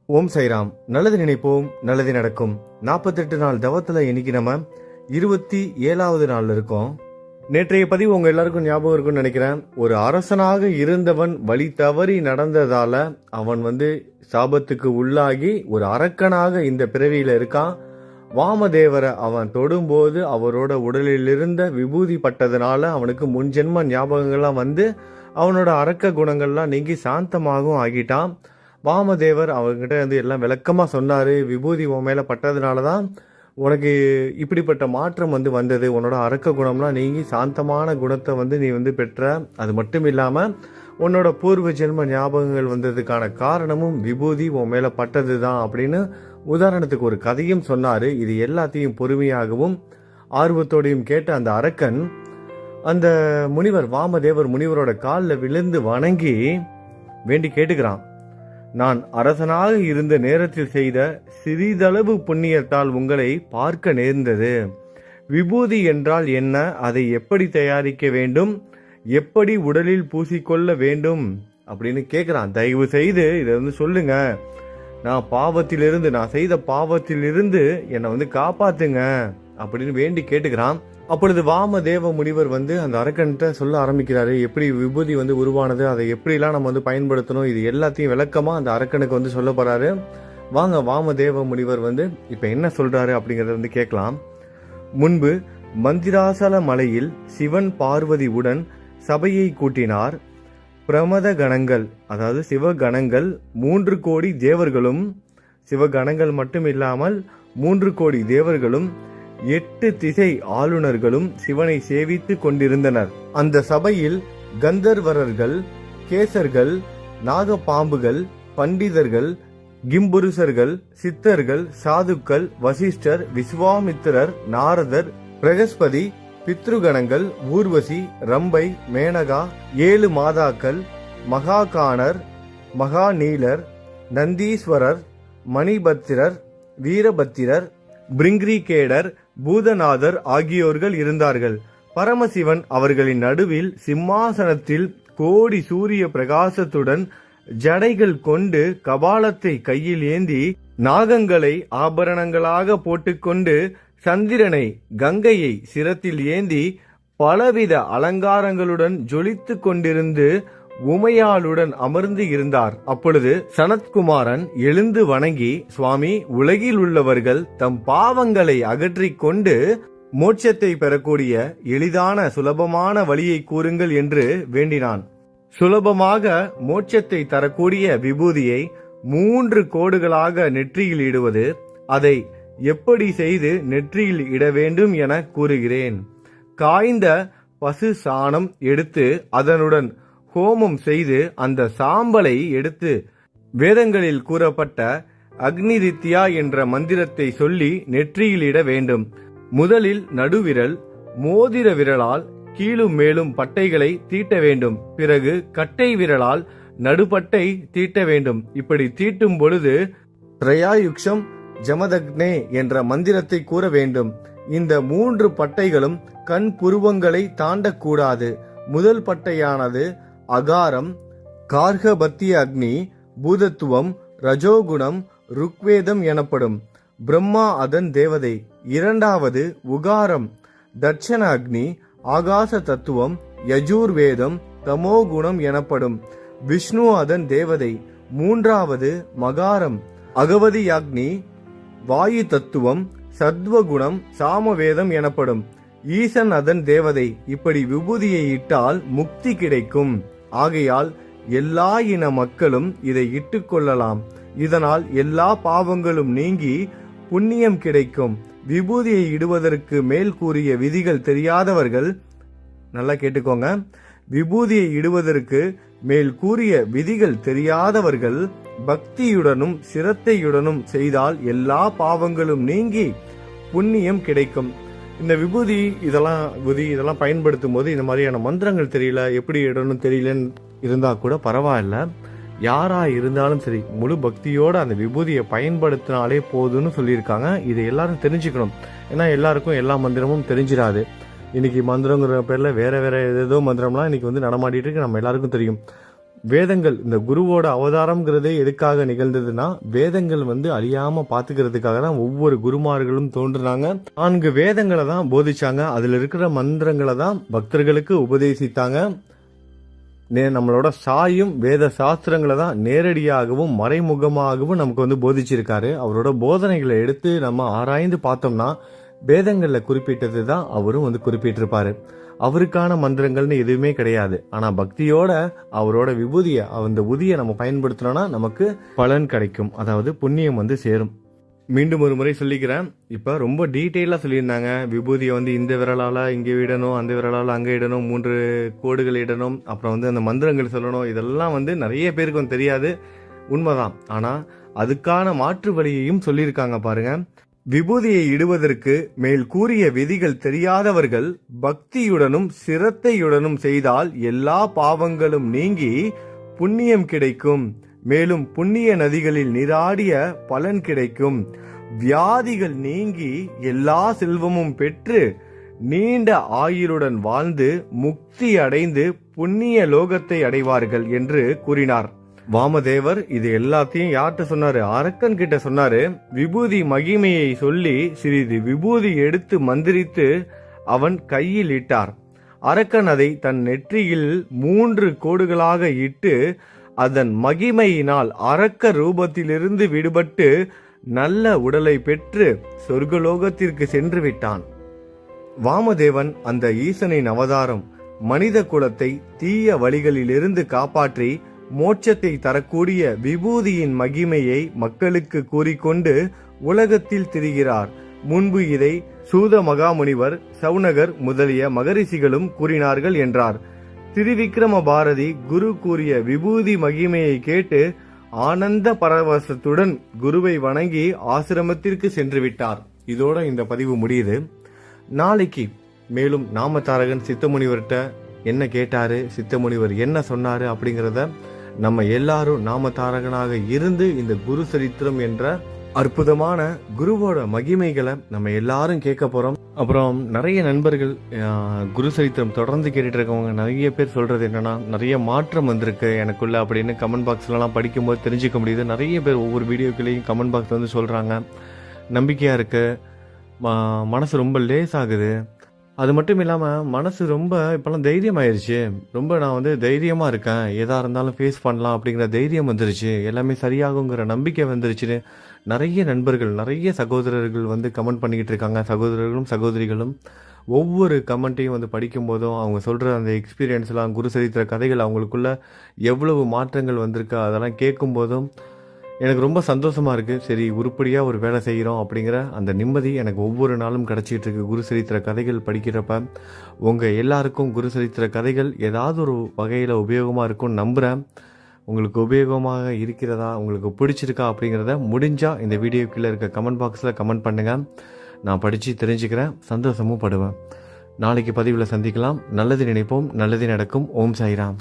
ஓம் சைராம். நல்லது நினைப்போம், நல்லது நடக்கும். 48 நாள் தவத்துல இன்னைக்கு நம்ம 27வது நாள் இருக்கோம். நேற்றைய பதிவு உங்க எல்லாருக்கும் ஞாபகம் இருக்கும்னு நினைக்கிறேன். ஒரு அரசனாக இருந்தவன் வழி தவறி நடந்ததால அவன் சாபத்துக்கு உள்ளாகி ஒரு அரக்கனாக இந்த பிறவியில இருக்கான். வாமதேவரை அவன் தொடும்போது அவரோட உடலில் இருந்த விபூதி பட்டதுனால அவனுக்கு முன்ஜென்ம ஞாபகங்கள்லாம் அவனோட அரக்க குணங்கள்லாம் நீங்கி சாந்தமாகவும் ஆகிட்டான். வாமதேவர் அவங்ககிட்ட எல்லாம் விளக்கமாக சொன்னார். விபூதி உன் மேலே பட்டதுனால தான் உனக்கு இப்படிப்பட்ட மாற்றம் வந்தது. உன்னோட அரக்க குணம்லாம் நீங்கி சாந்தமான குணத்தை நீ பெற்ற. அது மட்டும் இல்லாமல் உன்னோட பூர்வ ஜென்ம ஞாபகங்கள் வந்ததுக்கான காரணமும் விபூதி உன் மேலே பட்டது தான் அப்படின்னு உதாரணத்துக்கு ஒரு கதையும் சொன்னார். இது எல்லாத்தையும் பொறுமையாகவும் ஆர்வத்தோடையும் கேட்ட அந்த அரக்கன் அந்த முனிவர் வாமதேவர் முனிவரோட காலில் விழுந்து வணங்கி வேண்டி கேட்டுக்கிறான். நான் அரசனாக இருந்த நேரத்தில் செய்த சிறிதளவு புண்ணியத்தால் உங்களை பார்க்க நேர்ந்தது. விபூதி என்றால் என்ன? அதை எப்படி தயாரிக்க வேண்டும்? எப்படி உடலில் பூசிக்கொள்ள வேண்டும் அப்படின்னு கேட்குறான். தயவு செய்து இதை சொல்லுங்க. நான் செய்த பாவத்திலிருந்து என்னை காப்பாத்துங்க அப்படின்னு வேண்டி கேட்டுக்கிறான். அப்பொழுது வாமதேவ முனிவர் அந்த அரக்கன்கிட்ட சொல்ல ஆரம்பிக்கிறாரு. எப்படி விபூதி உருவானது, அதை எப்படிலாம் நம்ம பயன்படுத்தணும், இது எல்லாத்தையும் விளக்கமா அந்த அரக்கனுக்கு சொல்ல போறாரு. வாங்க வாமதேவ முனிவர் இப்ப என்ன சொல்றாரு அப்படிங்கறத கேட்கலாம். முன்பு மந்திராசல மலையில் சிவன் பார்வதி உடன் சபையை கூட்டினார். பிரமத கணங்கள், அதாவது சிவகணங்கள் 3 கோடி தேவர்களும், சிவகணங்கள் மட்டும் இல்லாமல் 3 கோடி தேவர்களும் 8 திசை ஆளுநர்களும் சிவனை சேவித்து கொண்டிருந்தனர். அந்த சபையில் கந்தர்வரர்கள், கேசர்கள், நாகப்பாம்புகள், பண்டிதர்கள், கிம்புருஷர்கள், சித்தர்கள், சாதுக்கள், வசிஷ்டர், விஸ்வாமித்திரர், நாரதர், பிரகஸ்பதி, பித்ருகணங்கள், ஊர்வசி, ரம்பை, மேனகா, 7 மாதாக்கள், மகாகாணர், மகாநீலர், நந்தீஸ்வரர், மணிபத்திரர், வீரபத்திரர், பிரிங்கிரிகேடர், பூதநாதர் ஆகியோர்கள் இருந்தார்கள். பரமசிவன் அவர்களின் நடுவில் சிம்மாசனத்தில் கோடி சூரிய பிரகாசத்துடன் ஜடைகள் கொண்டு கபாலத்தை கையில் ஏந்தி நாகங்களை ஆபரணங்களாக போட்டுக்கொண்டு சந்திரனை கங்கையை சிரத்தில் ஏந்தி பலவித அலங்காரங்களுடன் ஜொலித்து கொண்டிருந்து உமையாளுடன் அமர்ந்து இருந்தார். அப்பொழுது சனத்குமாரன் எழுந்து வணங்கி, சுவாமி, உலகில் உள்ளவர்கள் தம் பாவங்களை அகற்றிக் கொண்டு மோட்சத்தை பெறக்கூடிய எளிதான சுலபமான வழியை கூறுங்கள் என்று வேண்டினான். சுலபமாக மோட்சத்தை தரக்கூடிய விபூதியை 3 கோடுகளாக நெற்றியில் இடுவது, அதை எப்படி செய்து நெற்றியில் இட வேண்டும் என கூறுகிறேன். காய்ந்த பசு சாணம் எடுத்து அதனுடன் ஹோமம் செய்து அந்த சாம்பலை எடுத்து வேதங்களில் கூறப்பட்ட அக்னிரித்யா என்ற மந்திரத்தை சொல்லி நெற்றியில் இட வேண்டும். முதலில் நடுவிரல், மோதிர விரலால் கீழும் மேலும் பட்டைகளை தீட்ட வேண்டும். பிறகு கட்டை விரலால் நடுப்பட்டை தீட்ட வேண்டும். இப்படி தீட்டும் பொழுது திரயாயுக்ஷம் ஜமதக்னே என்ற மந்திரத்தை கூற வேண்டும். இந்த 3 பட்டைகளும் கண் புருவங்களை தாண்டக்கூடாது. முதல் பட்டையானது அகாரம், கார்கபத்திய அக்னி, பூதத்துவம், ரஜோகுணம், ருக்வேதம் எனப்படும். பிரம்மா அதன் தேவதை. இரண்டாவது உகாரம், தட்சண அக்னி, ஆகாச தத்துவம், யஜூர்வேதம், தமோகுணம் எனப்படும். விஷ்ணு அதன் தேவதை. மூன்றாவது மகாரம், அகவதி அக்னி, வாயு தத்துவம், சத்வகுணம், சாமவேதம் எனப்படும். ஈசன் அதன் தேவதை. இப்படி விபூதியை இட்டால் முக்தி கிடைக்கும். ஆகையால் எல்லா இன மக்களும் இதை இட்டுக் கொள்ளலாம். இதனால் எல்லா பாவங்களும் நீங்கி புண்ணியம் கிடைக்கும். விபூதியை இடுவதற்கு மேல் கூறிய விதிகள் தெரியாதவர்கள் நல்லா கேட்டுக்கோங்க. விபூதியை இடுவதற்கு மேல் கூறிய விதிகள் தெரியாதவர்கள் பக்தியுடனும் சிரத்தையுடனும் செய்தால் எல்லா பாவங்களும் நீங்கி புண்ணியம் கிடைக்கும். இந்த விபூதி இதெல்லாம் பயன்படுத்தும் போது இந்த மாதிரியான மந்திரங்கள் தெரியல, எப்படி இடணும் தெரியலன்னு இருந்தா கூட பரவாயில்ல. யாரா இருந்தாலும் சரி, முழு பக்தியோட அந்த விபூதியை பயன்படுத்தினாலே போதும்னு சொல்லியிருக்காங்க. இதை எல்லாரும் தெரிஞ்சுக்கணும். ஏன்னா எல்லாருக்கும் எல்லா மந்திரமும் தெரிஞ்சிடாது. இன்னைக்கு மந்திரங்கிற பேர்ல வேற வேற ஏதோ மந்திரம்லாம் இன்னைக்கு நடமாடிட்டு இருக்கு, நம்ம எல்லாருக்கும் தெரியும். வேதங்கள், இந்த குருவோட அவதாரம்ங்கிறதே எதுக்காக நிகழ்ந்ததுன்னா வேதங்கள் வந்து அழியாம பாத்துக்கிறதுக்காக தான் ஒவ்வொரு குருமார்களும் தோன்றுனாங்க. 4 வேதங்களை தான் போதிச்சாங்க. அதுல இருக்கிற மந்திரங்களை தான் பக்தர்களுக்கு உபதேசித்தாங்க. நம்மளோட சாயும் வேத சாஸ்திரங்களை தான் நேரடியாகவும் மறைமுகமாகவும் நமக்கு வந்து போதிச்சிருக்காரு. அவரோட போதனைகளை எடுத்து நம்ம ஆராய்ந்து பார்த்தோம்னா வேதங்கள்ல குறிப்பிட்டது தான் அவரும் வந்து குறிப்பிட்டிருப்பாரு. அவருக்கான மந்திரங்கள்னு எதுவுமே கிடையாது. ஆனா பக்தியோட அவரோட விபூதியை, அந்த உதியை நம்ம பயன்படுத்தினோம்னா நமக்கு பலன் கிடைக்கும், அதாவது புண்ணியம் வந்து சேரும். மீண்டும் ஒரு முறை சொல்லிக்கிறேன். இப்ப ரொம்ப டீட்டெயிலா சொல்லியிருந்தாங்க. விபூதியை வந்து இந்த விரலால இங்கே இடணும், அந்த விரலால அங்கே இடணும், 3 கோடுகள் இடணும், அப்புறம் வந்து அந்த மந்திரங்கள் சொல்லணும். இதெல்லாம் வந்து நிறைய பேருக்கு வந்து தெரியாது, உண்மைதான். ஆனா அதுக்கான மாற்று வழியையும் சொல்லியிருக்காங்க பாருங்க. விபூதியை இடுவதற்கு மேல் கூறிய விதிகள் தெரியாதவர்கள் பக்தியுடனும் சிரத்தையுடனும் செய்தால் எல்லா பாவங்களும் நீங்கி புண்ணியம் கிடைக்கும். மேலும் புண்ணிய நதிகளில் நீராடிய பலன் கிடைக்கும். வியாதிகள் நீங்கி எல்லா செல்வமும் பெற்று நீண்ட ஆயுளுடன் வாழ்ந்து முக்தி அடைந்து புண்ணிய லோகத்தை அடைவார்கள் என்று கூறினார். வாமதேவர் இது எல்லாத்தையும் யார்கிட்ட சொன்னாரு? அரக்கன் கிட்ட சொன்னாரு. விபூதி மகிமையை சொல்லி சிறிது விபூதி எடுத்து மந்திரித்து அவன் கையில் இட்டார். அரக்கன் அதை தன் நெற்றியில் 3 கோடுகளாக இட்டு அதன் மகிமையினால் அரக்க ரூபத்திலிருந்து விடுபட்டு நல்ல உடலை பெற்று சொர்க்கலோகத்திற்கு சென்று விட்டான். வாமதேவன் அந்த ஈசனின் அவதாரம். மனித குலத்தை தீய வழிகளிலிருந்து காப்பாற்றி மோட்சத்தை தரக்கூடிய விபூதியின் மகிமையை மக்களுக்கு கூறிக்கொண்டு உலகத்தில் திரிகிறார். முன்பு இதை சூத மகாமுனிவர், சவுனகர் முதலிய மகரிஷிகளும் கூறினார்கள் என்றார். திருவிக்கிரம பாரதி குரு கூறிய விபூதி மகிமையை கேட்டு ஆனந்த பரவசத்துடன் குருவை வணங்கி ஆசிரமத்திற்கு சென்று விட்டார். இதோட இந்த பதிவு முடியுது. நாளைக்கு மேலும் நாமதாரகன் சித்தமுனிவர்கிட்ட என்ன கேட்டாரு, சித்தமுனிவர் என்ன சொன்னாரு அப்படிங்கிறத நம்ம எல்லாரும் நாமதாரகனாக இருந்து இந்த குரு சரித்திரம் என்ற அற்புதமான குருவோட மகிமைகளை நம்ம எல்லாரும் கேட்க போறோம். அப்புறம் நிறைய நண்பர்கள் குரு சரித்திரம் தொடர்ந்து கேட்டுட்டு இருக்கவங்க நிறைய பேர் சொல்றது என்னன்னா, நிறைய மாற்றம் வந்திருக்கு எனக்குள்ள அப்படின்னு கமெண்ட் பாக்ஸ்லாம் படிக்கும்போது தெரிஞ்சுக்க முடியுது. நிறைய பேர் ஒவ்வொரு வீடியோக்களையும் கமெண்ட் பாக்ஸ் வந்து சொல்றாங்க, நம்பிக்கையா இருக்கு, மனசு ரொம்ப லேஸ் ஆகுது. அது மட்டும் இல்லாமல் மனசு ரொம்ப இப்போல்லாம் தைரியம் ஆயிடுச்சு, ரொம்ப நான் வந்து தைரியமாக இருக்கேன், எதாக இருந்தாலும் ஃபேஸ் பண்ணலாம் அப்படிங்கிற தைரியம் வந்துருச்சு, எல்லாமே சரியாகுங்கிற நம்பிக்கை வந்துருச்சுன்னு நிறைய நண்பர்கள், நிறைய சகோதரர்கள் வந்து கமெண்ட் பண்ணிக்கிட்டு இருக்காங்க. சகோதரர்களும் சகோதரிகளும் ஒவ்வொரு கமெண்ட்டையும் வந்து படிக்கும்போதும் அவங்க சொல்கிற அந்த எக்ஸ்பீரியன்ஸ்லாம், குரு சரித்திர கதைகள் அவங்களுக்குள்ள எவ்வளவு மாற்றங்கள் வந்திருக்கு அதெல்லாம் கேட்கும்போதும் எனக்கு ரொம்ப சந்தோஷமாக இருக்குது. சரி, உருப்படியாக ஒரு வேலை செய்கிறோம் அப்படிங்கிற அந்த நிம்மதி எனக்கு ஒவ்வொரு நாளும் கிடச்சிட்டு இருக்கு. குரு சரித்திர கதைகள் படிக்கிறப்ப உங்கள் எல்லாருக்கும் குரு சரித்திர கதைகள் ஏதாவது ஒரு வகையில் உபயோகமாக இருக்கும்னு நம்புகிறேன். உங்களுக்கு உபயோகமாக இருக்கிறதா, உங்களுக்கு பிடிச்சிருக்கா அப்படிங்கிறத முடிஞ்சால் இந்த வீடியோக்குள்ளே இருக்க கமெண்ட் பாக்ஸில் கமெண்ட் பண்ணுங்கள். நான் படித்து தெரிஞ்சுக்கிறேன், சந்தோஷமும் படுவேன். நாளைக்கு பதிவில் சந்திக்கலாம். நல்லது நினைப்போம், நல்லது நடக்கும். ஓம் சாய்ராம்.